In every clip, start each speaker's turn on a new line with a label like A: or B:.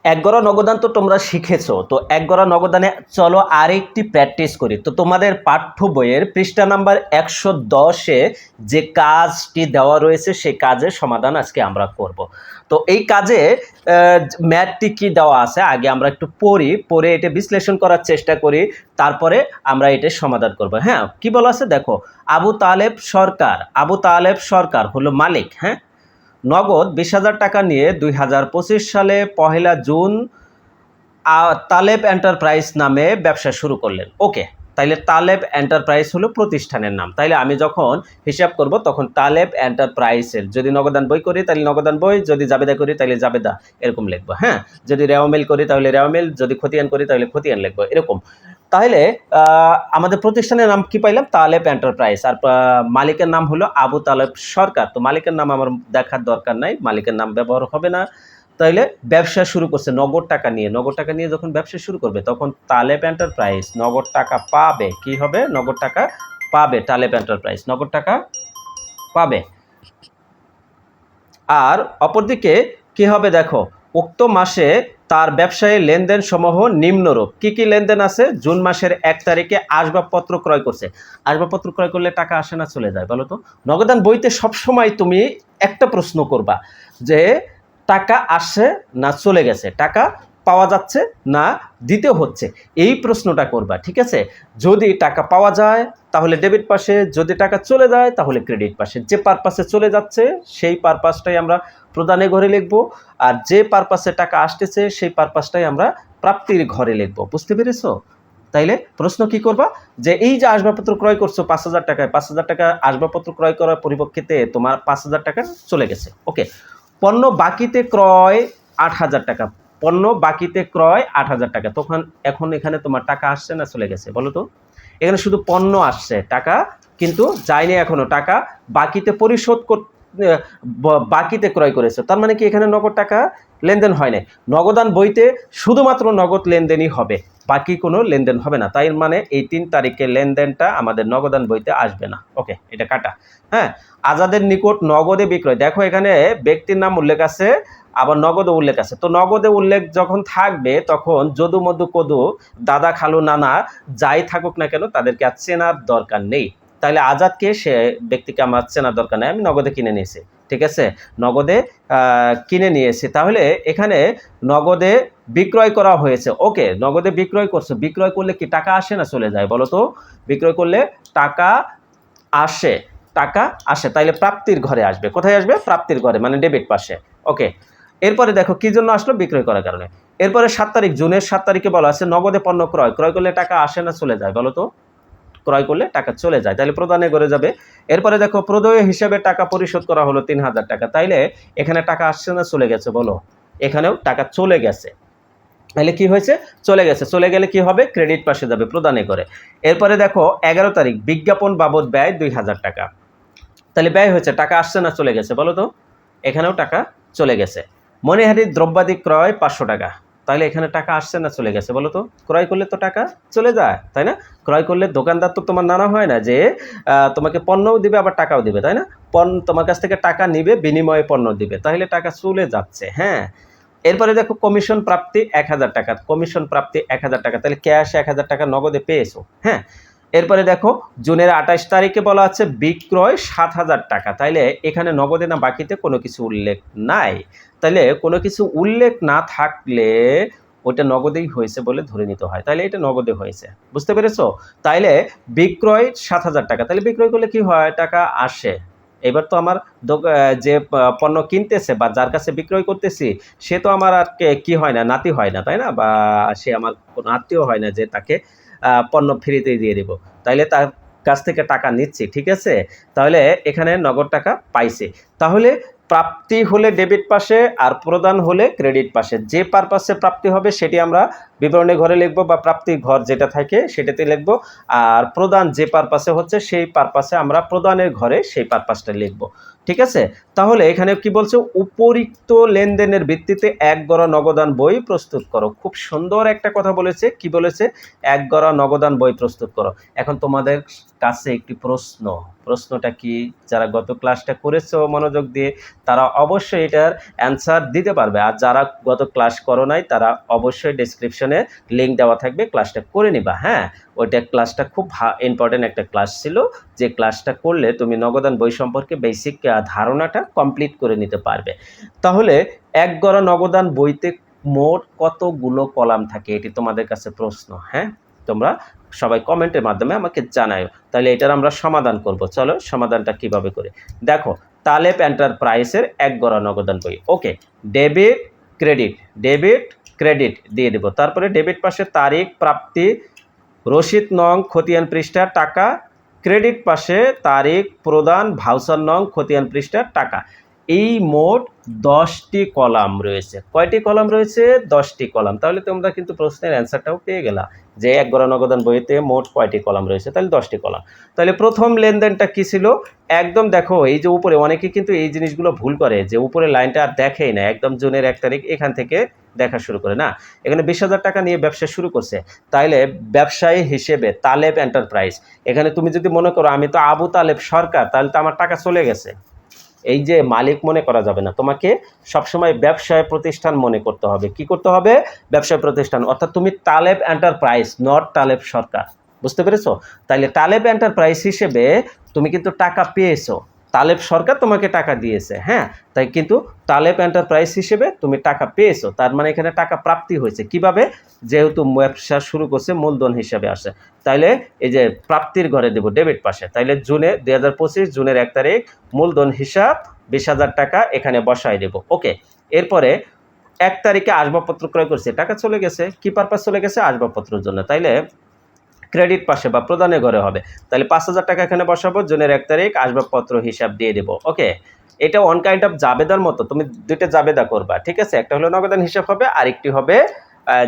A: এক গড়া নগদান তো তোমরা শিখেছো, তো এক গড়া নগদানে চলো আরেকটি প্র্যাকটিস করি। তো তোমাদের পাঠ্য বইয়ের পৃষ্ঠা নাম্বার 110-এ যে কাজটি দেওয়া রয়েছে সেই কাজের সমাধান আজকে আমরা করব। তো এই কাজে ম্যাথটি কি দেওয়া আছে আগে আমরা একটু পড়ে এটা বিশ্লেষণ করার চেষ্টা করি, তারপরে আমরা এটা সমাধান করব। হ্যাঁ, কি বলা আছে দেখো, আবু তালেব সরকার হলো মালিক। হ্যাঁ, নগদ 20,000 টাকা নিয়ে 2025 সালে 1 জুন তালেব এন্টারপ্রাইজ নামে ব্যবসা শুরু করলেন। ওকে, তাইলে তালেব এন্টারপ্রাইজ হলো প্রতিষ্ঠানের নাম। তাইলে আমি যখন হিসাব করব তখন তালেব এন্টারপ্রাইজের যদি নগদান বই করি তাহলে নগদান বই, যদি জাবেদা করি তাহলে জাবেদা, এরকম লিখবো। হ্যাঁ, যদি রেওয়ামিল করি তাহলে রেওয়ামিল, যদি খতিয়ান করি তাহলে খতিয়ান লিখবো, এরকম। তাহলে আমাদের প্রতিষ্ঠানের নাম কি পাইলাম? তালেব এন্টারপ্রাইজ। আর মালিকের নাম হলো আবু তালেব সরকার। তো মালিকের নাম আমার দেখার দরকার নাই, মালিকের নাম ব্যবহার হবে না। তাইলে ব্যবসা শুরু করছে নগদ টাকা নিয়ে। নগদ টাকা নিয়ে যখন ব্যবসা শুরু করবে তখন তালেব এন্টারপ্রাইজ নগদ টাকা পাবে। কি হবে? নগদ টাকা পাবে। তালেব এন্টারপ্রাইজ নগদ টাকা পাবে। আর অপরদিকে কি হবে দেখো, উক্ত মাসে তার ব্যবসায়ী লেনদেন সমূহ নিম্নরূপ। কি কি লেনদেন আছে? জুন মাসের 1 তারিখে আসবাবপত্র ক্রয় করছে। আসবাবপত্র ক্রয় করলে টাকা আসে না চলে যায় বলো তো? নগদান বইতে সবসময় তুমি একটা প্রশ্ন করবা যে টাকা আসে না চলে গেছে, টাকা পাওয়া যাচ্ছে না দিতে হচ্ছে, এই প্রশ্নটা করবা। ঠিক আছে? যদি টাকা পাওয়া যায় তাহলে ডেবিট পাশে, যদি টাকা চলে যায় তাহলে ক্রেডিট পাশে। যে পারপাসে চলে যাচ্ছে সেই পারপাসটাই আমরা প্রদানের ঘরে লিখবো, আর যে পারপাসে টাকা আসতেছে সেই পারপাসটাই আমরা প্রাপ্তির ঘরে লিখবো। বুঝতে পেরেছো? তাইলে প্রশ্ন কি করবা যে এই যে আসবাবপত্র ক্রয় করছো 5,000 টাকায়, 5,000 টাকা আসবাবপত্র ক্রয় করার পরিপ্রেক্ষিতে তোমার 5,000 টাকা চলে গেছে। ওকে, পণ্য বাকিতে ক্রয় 8,000 টাকা। পণ্য বাকিতে ক্রয় 8,000 টাকা। তখন এখন এখানে তোমার টাকা আসছে না চলে গেছে বলো তো? এখানে শুধু পণ্য আসছে, টাকা কিন্তু যায়নি এখনো। টাকা বাকিতে পরিশোধ বাকিতে ক্রয় করেছে, তার মানে কি এখানে নগদ টাকা লেনদেন হয় নাই। নগদান বইতে শুধুমাত্র নগদ লেনদেনই হবে, বাকি কোনো লেনদেন হবে না। তাই মানে এই 3 তারিখের লেনদেনটা আমাদের নগদান বইতে আসবে না। ওকে, এটা কাটা। হ্যাঁ, আজাদের নিকট নগদে বিক্রয়। দেখো এখানে ব্যক্তির নাম উল্লেখ আছে, আবার নগদে উল্লেখ আছে। তো নগদে উল্লেখ যখন থাকবে তখন যদু মধু কদু দাদা খালু নানা যাই থাকুক না কেন তাদেরকে আর চেনার দরকার নেই। তাহলে আজাদকে, সে ব্যক্তিকে আমার চেনার দরকার নেই, আমি নগদে কিনে নিয়েছি। ঠিক আছে, নগদে কিনে নিয়েছি। তাহলে এখানে নগদে বিক্রয় করা হয়েছে। ওকে, নগদে বিক্রয় করছে। বিক্রয় করলে কি টাকা আসে না চলে যায় বলো তো? বিক্রয় করলে টাকা আসে, টাকা আসে। তাইলে প্রাপ্তির ঘরে আসবে। কোথায় আসবে? প্রাপ্তির ঘরে, মানে ডেবিট পাশে। ওকে, এরপরে দেখো কি জন্য আসলো? বিক্রয় করার কারণে। এরপরে 7 তারিখ, জুনের 7 তারিখে বলা আছে নগদে পণ্য ক্রয়। ক্রয় করলে টাকা আসে না চলে যায় বলো তো? ক্রয় করলে টাকা চলে যায়, তাহলে প্রদানে ঘরে যাবে। এরপরে দেখো প্রদেয় হিসেবে টাকা পরিশোধ করা হলো 3,000 টাকা। তাইলে এখানে টাকা আসছে না চলে গেছে বলো? এখানেও টাকা চলে গেছে। তাহলে কি হয়েছে? চলে গেছে। চলে গেলে কি হবে? ক্রেডিট পাশে যাবে, প্রদানে করে। এরপরে দেখো 11 তারিখ, বিজ্ঞাপন বাবদ ব্যয় 2,000 টাকা। তাহলে ব্যয় হয়েছে, টাকা আসছে না চলে গেছে বলো তো? এখানেও টাকা চলে গেছে। মণিহারির দ্রব্যাদি ক্রয় 500 টাকা। তাহলে এখানে টাকা আসছে না চলে গেছে বলো তো? ক্রয় করলে তো টাকা চলে যায়, তাই না? ক্রয় করলে দোকানদার তো তোমার নানা হয় না যে তোমাকে পণ্যও দিবে আবার টাকাও দিবে, তাই না? তোমার কাছ থেকে টাকা নিবে, বিনিময়ে পণ্য দিবে, তাহলে টাকা চলে যাচ্ছে। হ্যাঁ, এরপরে দেখো কমিশন প্রাপ্তি 1,000 টাকা। কমিশন প্রাপ্তি 1,000 টাকা, তাহলে ক্যাশ 1,000 টাকা নগদে পেয়েছো। হ্যাঁ, এরপরে দেখো জুনের 28 তারিখে বলা আছে বিক্রয় 7,000 টাকা। তাইলে এখানে নগদে না বাকিতে কোনো কিছু উল্লেখ নাই। তাইলে কোনো কিছু উল্লেখ না থাকলে ওটা নগদেই হয়েছে বলে ধরে নিতে হয়। তাইলে এটা নগদে হয়েছে। বুঝতে পেরেছো? তাইলে বিক্রয় 7,000 টাকা। তাহলে বিক্রয় করলে কি হয়? টাকা আসে। এবার তো আমার যে পণ্য কিনতেছে বা যার কাছে বিক্রয় করতেছি সে তো আমার আর কি হয় না, নাতি হয় না, তাই না? বা সে আমার কোনো আত্মীয় হয় না যে তাকে পণ্য ফ্রিতেই দিয়ে দিব। তাইলে তার কাছ থেকে টাকা নিচ্ছি। ঠিক আছে, তাহলে এখানে নগদ টাকা পাইছে। তাহলে প্রাপ্তি হলে ডেবিট পাশে আর প্রদান হলে ক্রেডিট পাশে। যে পারপাসে প্রাপ্তি হবে সেটি আমরা বিবরণী ঘরে লিখব, বা প্রাপ্তির ঘর যেটা থাকে সেটাতে লিখব। আর প্রদান যে পারপাসে হচ্ছে সেই পারপাসে আমরা প্রদানের ঘরে সেই পারপাসটা লিখব। ঠিক আছে, তাহলে এখানে কি বলছে, উপরিক্ত লেনদেনের ভিত্তিতে এক গড়া নগদান বই প্রস্তুত করো। খুব সুন্দর একটা কথা বলেছে, কি বলেছে, এক গড়া নগদান বই প্রস্তুত করো। এখন তোমাদের কাছে একটি প্রশ্নটা কি, যারা গত ক্লাসটা করেছো মনোযোগ দিয়ে তারা অবশ্যই এটার অ্যান্সার দিতে পারবে, আর যারা গত ক্লাস করো নাই তারা অবশ্যই ডেসক্রিপশনে লিঙ্ক দেওয়া থাকবে, ক্লাসটা করে নিবা। হ্যাঁ, ওইটা ক্লাসটা খুব ইম্পর্টেন্ট একটা ক্লাস ছিল, যে ক্লাসটা করলে তুমি নগদান বই সম্পর্কে বেসিক ধারণাটা কমপ্লিট করে নিতে পারবে। তাহলে এক গড়া নগদান বইতে মোট কতগুলো কলাম থাকে, এটি তোমাদের কাছে প্রশ্ন। হ্যাঁ, তোমরা সবাই কমেন্টের মাধ্যমে আমাকে জানাও, তাহলে এটার আমরা সমাধান করব। চলো সমাধানটা কিভাবে করে দেখো। তালেব এন্টারপ্রাইজের এক গড়া নগদান বই। ওকে, ডেবিট ক্রেডিট দিয়ে দেব। তারপরে ডেবিট পাশে তারিখ, প্রাপ্তি, রসিদ নং, খতিয়ান পৃষ্ঠা, টাকা। ক্রেডিট পাশে তারিখ, প্রদান, ভাউচার নং, খতিয়ান পৃষ্ঠা, টাকা। এই মোট 10টি কলাম রয়েছে। কয়টি কলাম রয়েছে? 10টি কলাম। তাহলে তোমরা কিন্তু প্রশ্নের অ্যান্সারটাও পেয়ে গেলা, যে এক গড়া নগদান বইতে মোট কয়টি কলাম রয়েছে, তাহলে 10টি কলাম। তাহলে প্রথম লেনদেনটা কি ছিল? একদম দেখো, এই যে উপরে অনেকে কিন্তু এই জিনিসগুলো ভুল করে, যে উপরে লাইনটা আর দেখেই না, একদম জুনের 1 তারিখ এখান থেকে দেখা শুরু করে না, এখানে 20,000 টাকা নিয়ে ব্যবসা শুরু করছে। তাইলে ব্যবসায়ী হিসেবে তালেব এন্টারপ্রাইজ, এখানে তুমি যদি মনে করো আমি তো আবু তালেব সরকার, তাহলে তো আমার টাকা চলে গেছে, এই যে মালিক মনে করা যাবে না। তোমাকে সবসময় ব্যবসায় প্রতিষ্ঠান মনে করতে হবে। কি করতে হবে? ব্যবসায় প্রতিষ্ঠান, অর্থাৎ তুমি তালেব এন্টারপ্রাইজ, নট তালেব সরকার। বুঝতে পেরেছো? তাইলে তালেব এন্টারপ্রাইজ হিসেবে তুমি কিন্তু টাকা পেয়েছো, তালেব সরকার তোমাকে টাকা দিয়েছে। হ্যাঁ, তাই কিন্তু তালেব এন্টারপ্রাইজ হিসেবে তুমি টাকা পেয়েছো, তার মানে এখানে টাকা প্রাপ্তি হয়েছে। কিভাবে? যেহেতু ব্যবসা শুরু করছে, মূলধন হিসাবে আসে। তাইলে এই যে প্রাপ্তির ঘরে দেব ডেবিট পাশে। তাইলে 2025 জুনের 1 তারিখ মূলধন হিসাব 20,000 টাকা এখানে বসাই দেব। ওকে, এরপরে 1 তারিখে আসবাবপত্র ক্রয় করছে, টাকা চলে গেছে। কি পারপাস চলে গেছে? আসবাবপত্রের জন্য। তাইলে ক্রেডিট পাশে বা প্রদানের ঘরে হবে। তাহলে 5,000 টাকা এখানে বসাবো, জুনের 1 তারিখ আসবাবপত্র হিসাব দিয়ে দেব। ওকে, এটা ওয়ান কাইন্ড অফ জাবেদার মতো, তুমি দুইটা জাবেদা করবা। ঠিক আছে, একটা হলো নগদান হিসাব হবে, আরেকটি হবে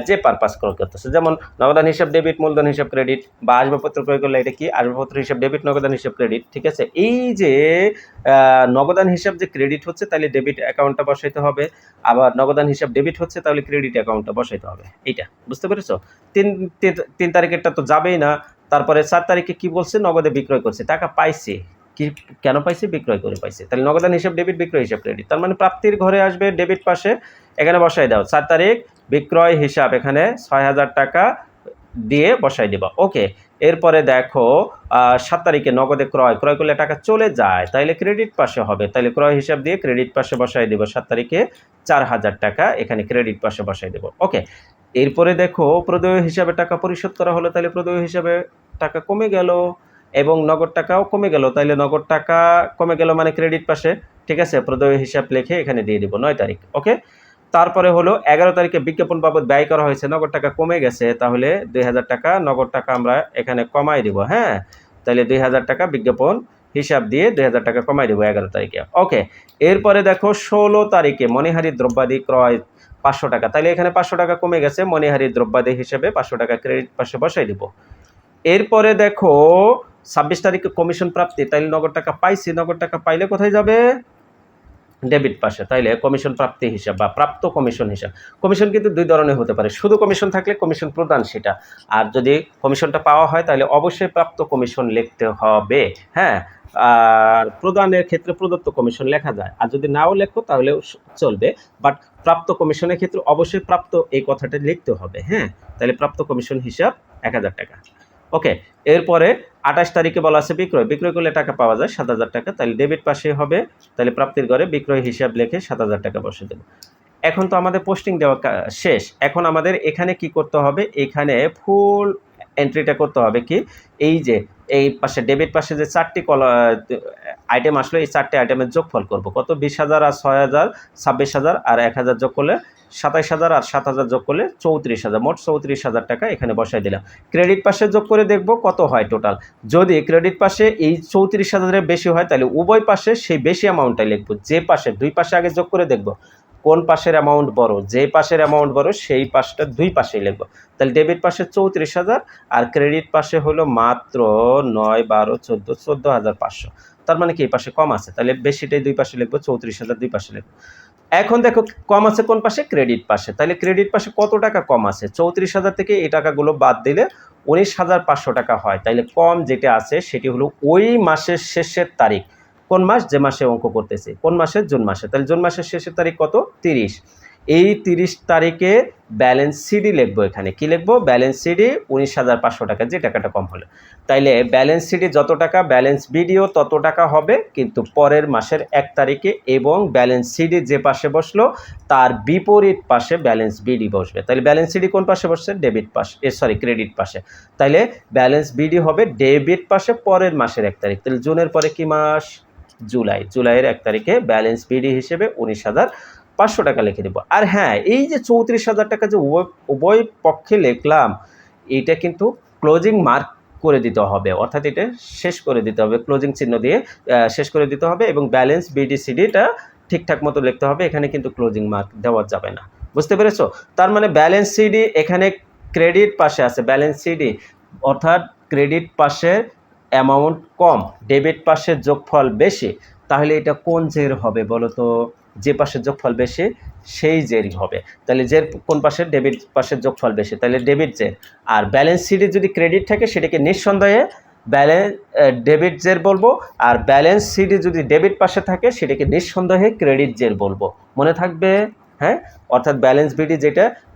A: যে পারপাস ক্রয় করতেছে। যেমন নগদান হিসাব ডেবিট, মূলধন হিসাব ক্রেডিট, বা আসবাবপত্র ক্রয় করলে এটা কি? আসবাবপত্র হিসাব ডেবিট, নগদান হিসাব ক্রেডিট। ঠিক আছে, এই যে নগদান হিসাব যে ক্রেডিট হচ্ছে, তাহলে ডেবিট অ্যাকাউন্টটা বসাইতে হবে, আবার নগদান হিসাব ডেবিট হচ্ছে, তাহলে ক্রেডিট অ্যাকাউন্টটা বসাইতে হবে। এইটা বুঝতে পেরেছো? 3 তারিখেরটা তো যাবেই না। তারপরে 4 তারিখে কি বলছে? নগদে বিক্রয় করছে, টাকা পাইছে। কি কেন পাইছে? বিক্রয় করে পাইছে। তাহলে নগদান হিসাব ডেবিট, বিক্রয় হিসাব ক্রেডিট। তার মানে প্রাপ্তির ঘরে আসবে ডেবিট পাশে, এখানে বসাই দাও 4 তারিখ বিক্রয় হিসাব, এখানে 6,000 টাকা দিয়ে বসাই দিবা। ওকে, এরপরে দেখো 7 তারিখে নগদে ক্রয় করলে টাকা চলে যায়, তাইলে ক্রেডিট পাশে হবে। তাইলে ক্রয় হিসাব দিয়ে ক্রেডিট পাশে বসাই দেব 7 তারিখে 4,000 টাকা এখানে ক্রেডিট পাশে বসাই দেব। ওকে, এরপরে দেখো প্রদেয় হিসাবে টাকা পরিশোধ করা হলো, তাহলে প্রদেয় হিসাবে টাকা কমে গেল এবং নগদ টাকাও কমে গেল। তাইলে নগদ টাকা কমে গেল মানে ক্রেডিট পাশে। ঠিক আছে, প্রদেয় হিসাব লিখে এখানে দিয়ে দিব 9 তারিখ। ওকে, তারপরে হলো 11 তারিখে বিজ্ঞাপন বাবদ ব্যয় করা হয়েছে, নগদ টাকা কমে গেছে, তাহলে 2,000 টাকা নগদ টাকা আমরা এখানে কমাই দিব। হ্যাঁ, তাহলে 2,000 টাকা বিজ্ঞাপন হিসাব দিয়ে 2,000 টাকা কমাই দেবো 11 তারিখে। ওকে, এরপরে দেখো 16 তারিখে মণিহারি দ্রব্যাদি ক্রয় 500 টাকা, তাহলে এখানে 500 টাকা কমে গেছে, মণিহারি দ্রব্যাদি হিসেবে 500 টাকা ক্রেডিট পাশে বসাই দিব। এরপরে দেখো 26 তারিখে কমিশন প্রাপ্তি, তাইলে নগদ টাকা পাইছি, নগদ টাকা পাইলে কোথায় যাবে? ডেবিট পাশে। তাইলে কমিশন প্রাপ্তি হিসাব বা প্রাপ্ত কমিশন হিসাব। কমিশন কিন্তু দুই ধরনের হতে পারে, শুধু কমিশন থাকলে কমিশন প্রদান সেটা, আর যদি কমিশনটা পাওয়া হয় তাহলে অবশ্যই প্রাপ্ত কমিশন লিখতে হবে। হ্যাঁ, আর প্রদানের ক্ষেত্রে প্রদত্ত কমিশন লেখা যায়, আর যদি নাও লেখো তাহলেও চলবে, বাট প্রাপ্ত কমিশনের ক্ষেত্রে অবশ্যই প্রাপ্ত এই কথাটা লিখতে হবে। হ্যাঁ, তাহলে প্রাপ্ত কমিশন হিসাব 1,000 টাকা। ওকে, এরপরে 28 তারিখে বলা আছে বিক্রয় করলে টাকা পাওয়া যায় 7,000 টাকা, তাহলে ডেবিট পাশে হবে, তাহলে প্রাপ্তির ঘরে বিক্রয় হিসাব লিখে 7,000 টাকা বসে দেব। এখন তো আমাদের পোস্টিং দেওয়া শেষ, এখন আমাদের এখানে কি করতে হবে? এখানে ফুল এন্ট্রিটা করতে হবে। কি? এই যে এই পাশে ডেবিট পাশে যে 4টি আইটেম আসলো, এই 4টি আইটেমের যোগফল করব কত? 20,000 আর 6,000 26,000 আর 1,000 যোগ করলে 27,000 আর 7,000 যোগ করলে 34,000, মোট 34,000 টাকা এখানে বসাই দিলাম। ক্রেডিট পাশে যোগ করে দেখব কত হয় টোটাল। যদি ক্রেডিট পাশে এই 34,000-এর বেশি হয় তাহলে উভয় পাশে সেই বেশি অ্যামাউন্টটাই লিখব। যে পাশে দুই পাশে আগে যোগ করে দেখব কোন পাশের অ্যামাউন্ট বড়, যে পাশের অ্যামাউন্ট বড় সেই পাশটা দুই পাশেই লিখব। তাহলে ডেবিট পাশে 34,000 আর ক্রেডিট পাশে হলো মাত্র 9, 12, 14, 14,500। তার মানে কি এই পাশে কম আছে, তাহলে বেশিটাই দুই পাশে লিখবো, 34,000 দুই পাশে লিখবো। এখন দেখো কম আছে কোন পাশে, ক্রেডিট পাশে, তাহলে ক্রেডিট পাশে কত টাকা কম আছে, 34,000 থেকে এই টাকাগুলো বাদ দিলে 19,500 টাকা হয়। তাইলে কম যেটা আছে সেটি হলো ওই মাসের শেষের তারিখ, কোন মাস, যে মাসে অঙ্ক করতেছি, কোন মাসে, জুন মাসে, তাহলে জুন মাসের শেষের তারিখ কত, 30। এই 30 তারিখে ব্যালেন্স সিডি লিখবো, এখানে কি লিখবো, ব্যালেন্স সিডি 19,500 টাকা, যে টাকাটা কম হলো। তাইলে ব্যালেন্স সিডি যত টাকা, ব্যালেন্স বিডিও তত টাকা হবে, কিন্তু পরের মাসের 1 তারিখে, এবং ব্যালেন্স সিডি যে পাশে বসলো তার বিপরীত পাশে ব্যালেন্স বিডি বসবে। তাহলে ব্যালেন্স সিডি কোন পাশে বসছে, ডেবিট পাশে, ক্রেডিট পাশে। তাইলে ব্যালেন্স বিডি হবে ডেবিট পাশে পরের মাসের 1 তারিখ। তাহলে জুনের পরে কি মাস, জুলাই, জুলাইয়ের 1 তারিখে ব্যালেন্স বিডি হিসেবে 19,500 টাকা লিখে দেবো। আর হ্যাঁ, এই যে 34,000 টাকা যে উভয় পক্ষে লিখলাম, এটা কিন্তু ক্লোজিং মার্ক করে দিতে হবে, অর্থাৎ এটা শেষ করে দিতে হবে, ক্লোজিং চিহ্ন দিয়ে শেষ করে দিতে হবে, এবং ব্যালেন্স বিডি সিডিটা ঠিকঠাক মতো লিখতে হবে, এখানে কিন্তু ক্লোজিং মার্ক দেওয়া যাবে না। বুঝতে পেরেছো? তার মানে ব্যালেন্স সিডি এখানে ক্রেডিট পাশে আছে, ব্যালেন্স সিডি অর্থাৎ ক্রেডিট পাশের অ্যামাউন্ট কম, ডেবিট পাশের যোগফল বেশি, তাহলে এটা কোন জের হবে বলো তো, যে পাশের যোগফল বেশি সেই জেরই হবে। তাহলে জের কোন পাশের, ডেবিট পাশের যোগফল বেশি, তাহলে ডেবিট জের। আর ব্যালেন্স সিডি যদি ক্রেডিট থাকে সেটাকে নিঃসন্দেহে ডেবিট জের বলবো, আর ব্যালেন্স সিডি যদি ডেবিট পাশে থাকে সেটাকে নিঃসন্দেহে ক্রেডিট জের বলবো। মনে থাকবে? হ্যাঁ, অর্থাৎ ব্যালেন্স বিডি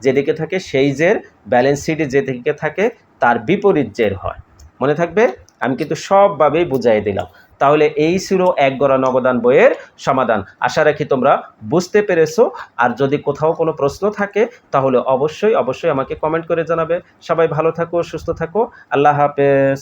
A: যেদিকে থাকে সেই জের, ব্যালেন্স সিডি যেদিকে থাকে তার বিপরীত জের হয়। মনে থাকবে? আমি কিন্তু সবভাবেই বুঝাই দিলাম। তাহলে এই ছিল এক গড়া নবদান বইয়ের সমাধান। আশা রাখি তোমরা বুঝতে পেরেছো। আর যদি কোথাও কোনো প্রশ্ন থাকে তাহলে অবশ্যই আমাকে কমেন্ট করে জানাবে। সবাই ভালো থাকো, সুস্থ থাকো, আল্লাহ হাফেজ।